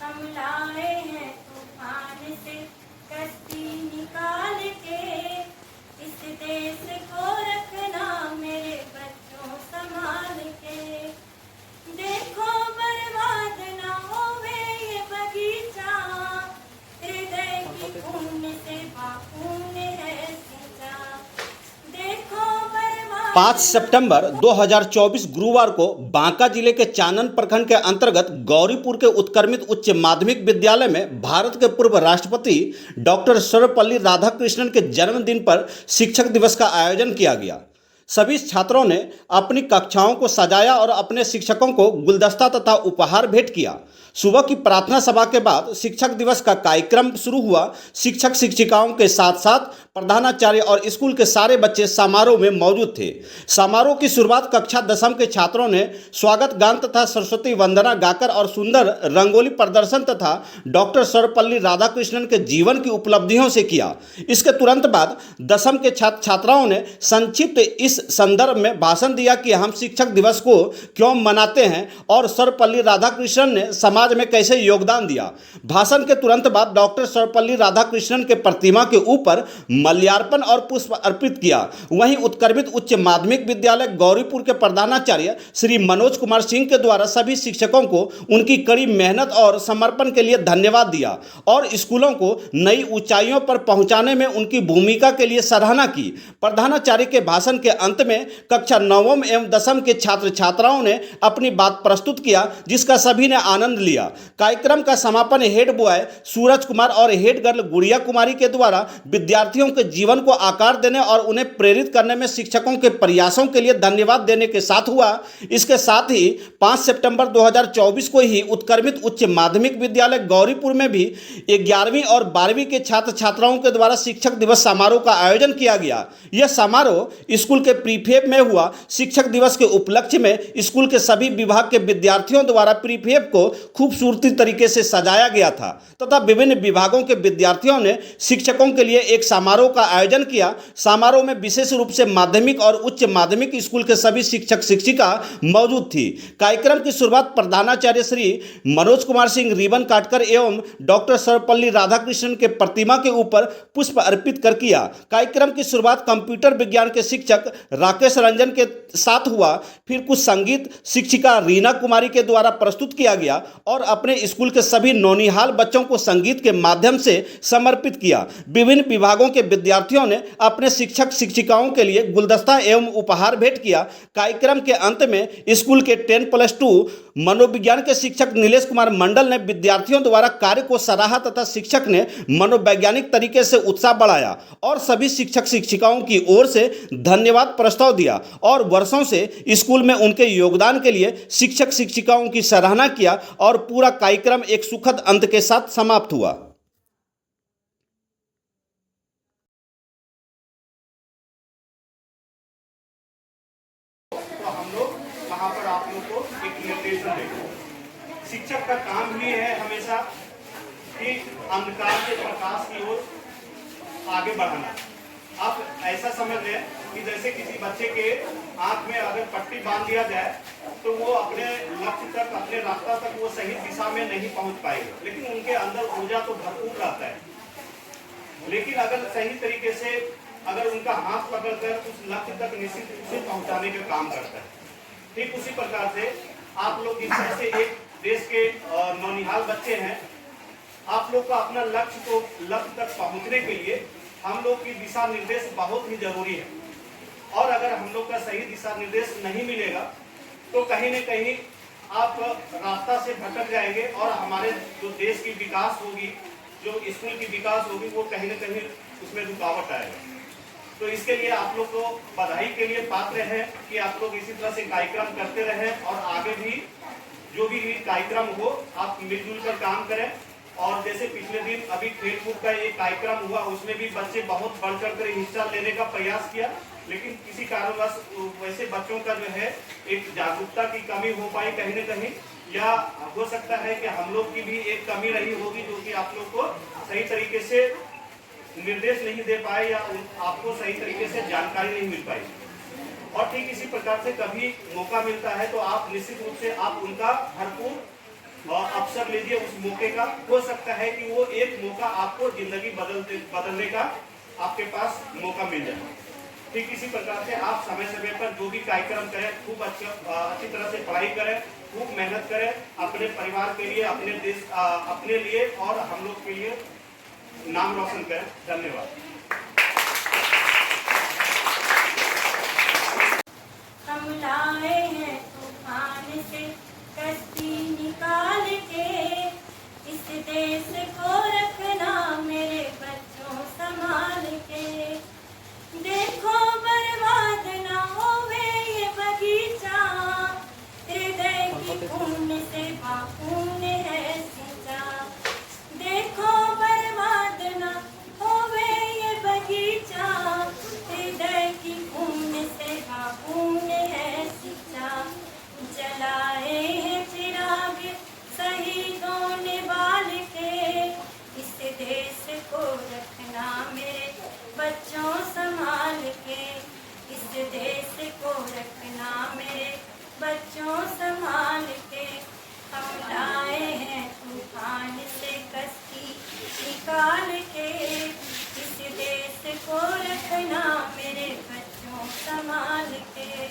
हम लाए हैं तूफान से कश्ती निकाल के, इस देश को रखना मेरे बच्चों संभाल के। देखो बर्बाद ना होवे ये बगीचा, हृदय की खून से बापून है सींचा। देखो 5 सितंबर 2024 गुरुवार को बांका जिले के चानन प्रखंड के अंतर्गत गौरीपुर के उत्क्रमित उच्च माध्यमिक विद्यालय में भारत के पूर्व राष्ट्रपति डॉक्टर सर्वपल्ली राधाकृष्णन के जन्मदिन पर शिक्षक दिवस का आयोजन किया गया। सभी छात्रों ने अपनी कक्षाओं को सजाया और अपने शिक्षकों को गुलदस्ता तथा उपहार भेंट किया। सुबह की प्रार्थना सभा के बाद शिक्षक दिवस का कार्यक्रम शुरू हुआ। शिक्षक शिक्षिकाओं के साथ साथ प्रधानाचार्य और स्कूल के सारे बच्चे समारोह में मौजूद थे। समारोह की शुरुआत कक्षा 10वीं के छात्रों ने स्वागत गान तथा सरस्वती वंदना गाकर और सुंदर रंगोली प्रदर्शन तथा डॉक्टर सर्वपल्ली राधाकृष्णन के जीवन की उपलब्धियों से किया। इसके तुरंत बाद 10वीं के छात्र छात्राओं ने संक्षिप्त इस संदर्भ में भाषण दिया कि हम शिक्षक दिवस को क्यों मनाते हैं और सर्वपल्ली राधाकृष्णन ने समाज में कैसे योगदान दिया। भाषण के तुरंत बाद डॉक्टर सर्वपल्ली राधाकृष्णन के प्रतिमा के ऊपर माल्यार्पण और पुष्प अर्पित किया। वहीं उत्क्रमित उच्च माध्यमिक विद्यालय गौरीपुर के प्रधानाचार्य श्री मनोज कुमार सिंह के द्वारा सभी शिक्षकों को उनकी कड़ी मेहनत और समर्पण के लिए धन्यवाद दिया और स्कूलों को नई ऊंचाइयों पर पहुंचाने में उनकी भूमिका के लिए सराहना की। प्रधानाचार्य के भाषण के अंत में कक्षा 9वीं एवं 10वीं के छात्र छात्राओं ने अपनी बात प्रस्तुत किया, जिसका सभी ने आनंद लिया। कार्यक्रम का समापन हेड बॉय सूरज कुमार और हेड गर्ल गुड़िया कुमारी के द्वारा विद्यार्थियों के जीवन को आकार देने और उन्हें प्रेरित करने में शिक्षकों के प्रयासों के लिए धन्यवाद देने के साथ हुआ। इसके साथ ही 5 सितंबर 2024 को ही उत्क्रमित उच्च माध्यमिक विद्यालय गौरीपुर में भी 11वीं और 12वीं के छात्र छात्राओं के द्वारा शिक्षक दिवस समारोह का आयोजन किया गया। यह समारोह स्कूल के प्रीफेब में हुआ। शिक्षक दिवस के उपलक्ष्य में स्कूल के सभी विभाग के विद्यार्थियों द्वारा प्रीफेब को खूबसूरती तरीके से सजाया गया था तथा विभिन्न विभागों के विद्यार्थियों ने शिक्षकों के लिए एक समारोह का आयोजन किया। समारोह में विशेष रूप से माध्यमिक और उच्च माध्यमिक स्कूल के सभी शिक्षक शिक्षिका मौजूद थी। कार्यक्रम की शुरुआत प्रधानाचार्य श्री मनोज कुमार सिंह रिबन काटकर एवं डॉक्टर सर्वपल्ली राधाकृष्णन के प्रतिमा के ऊपर पुष्प अर्पित कर किया। कार्यक्रम की शुरुआत कंप्यूटर विज्ञान के शिक्षक राकेश रंजन के साथ हुआ। फिर कुछ संगीत शिक्षिका रीना कुमारी के द्वारा प्रस्तुत किया गया और अपने स्कूल के सभी नौनिहाल बच्चों को संगीत के माध्यम से समर्पित किया। विभिन्न विभागों के विद्यार्थियों ने अपने शिक्षक शिक्षिकाओं के लिए गुलदस्ता एवं उपहार भेंट किया। कार्यक्रम के अंत में स्कूल के 10+2 मनोविज्ञान के शिक्षक नीलेश कुमार मंडल ने विद्यार्थियों द्वारा कार्य को सराहा तथा शिक्षक ने मनोवैज्ञानिक तरीके से उत्साह बढ़ाया और सभी शिक्षक शिक्षिकाओं की ओर से धन्यवाद प्रस्ताव दिया और वर्षों से स्कूल में उनके योगदान के लिए शिक्षक शिक्षिकाओं की सराहना किया और पूरा कार्यक्रम एक सुखद अंत के साथ समाप्त हुआ। तो हम लोग वहां पर आप लोग को एक निर्देशन देंगे। शिक्षक का काम भी है हमेशा कि अंधकार से प्रकाश की ओर आगे बढ़ाना। आप ऐसा समझ लें कि जैसे किसी बच्चे के आंख में अगर पट्टी बांध दिया जाए तो वो अपने लक्ष्य तक, अपने रास्ता तक वो सही दिशा में नहीं पहुंच पाएंगे, लेकिन उनके अंदर ऊर्जा तो भरपूर रहता है। लेकिन अगर सही तरीके से अगर उनका हाथ पकड़कर उस लक्ष्य तक निश्चित रूप से पहुंचाने का काम करता है। ठीक उसी प्रकार से आप लोग जिस तरह से एक देश के नौनिहाल बच्चे हैं, आप लोग का अपना लक्ष्य तक पहुंचने के लिए हम लोग की दिशा निर्देश बहुत ही जरूरी है। और अगर हम लोग का सही दिशा निर्देश नहीं मिलेगा तो कहीं न कहीं आप रास्ता से भटक जाएंगे और हमारे जो देश की विकास होगी, जो स्कूल की विकास होगी, वो कहीं न कहीं उसमें रुकावट आएगा। तो इसके लिए आप लोग को बधाई के लिए पात्र हैं कि आप लोग इसी तरह से कार्यक्रम करते रहें और आगे भी जो भी कार्यक्रम हो आप मिलजुल कर काम करें। और जैसे पिछले दिन अभी खेलकूद का एक कार्यक्रम हुआ, उसमें भी बच्चे बहुत बढ़ चढ़ कर हिस्सा लेने का प्रयास किया, लेकिन किसी कारणवश वैसे बच्चों का जो है एक जागरूकता की कमी हो पाई कहीं न कहीं, या हो सकता है कि हम लोग की भी एक कमी रही होगी जो कि आप लोग को सही तरीके से निर्देश नहीं दे पाए या आपको सही तरीके से जानकारी नहीं मिल पाई। और ठीक इसी प्रकार से कभी मौका मिलता है तो आप निश्चित रूप से आप उनका भरपूर और अवसर लीजिए उस मौके का। हो सकता है कि वो एक मौका आपको जिंदगी बदलने का आपके पास मौका मिल जाए। ठीक इसी प्रकार से आप समय समय पर जो भी कार्यक्रम करें, खूब अच्छी तरह से पढ़ाई करें, खूब मेहनत करें, अपने परिवार के लिए, अपने देश, अपने लिए और हम लोग के लिए नाम रोशन करें। धन्यवाद। हम लाए हैं तूफान से कश्ती निकाल के, इस देश को रखना मेरे बच्चों संभाल के। देखो बर्बाद ना होवे ये बगीचा, हृदय की खून से खून है सींचा। देखो बर्बाद ना होवे ये बगीचा, हृदय की खून से खून है सींचा। जलाए हैं चिराग शहीदों ने बाल के, इस देश को रखना मेरे बच्चों संभाल के। इस देश को रखना मेरे बच्चों संभाल के। हम लाए हैं तूफान से कश्ती निकाल के, इस देश को रखना मेरे बच्चों संभाल के।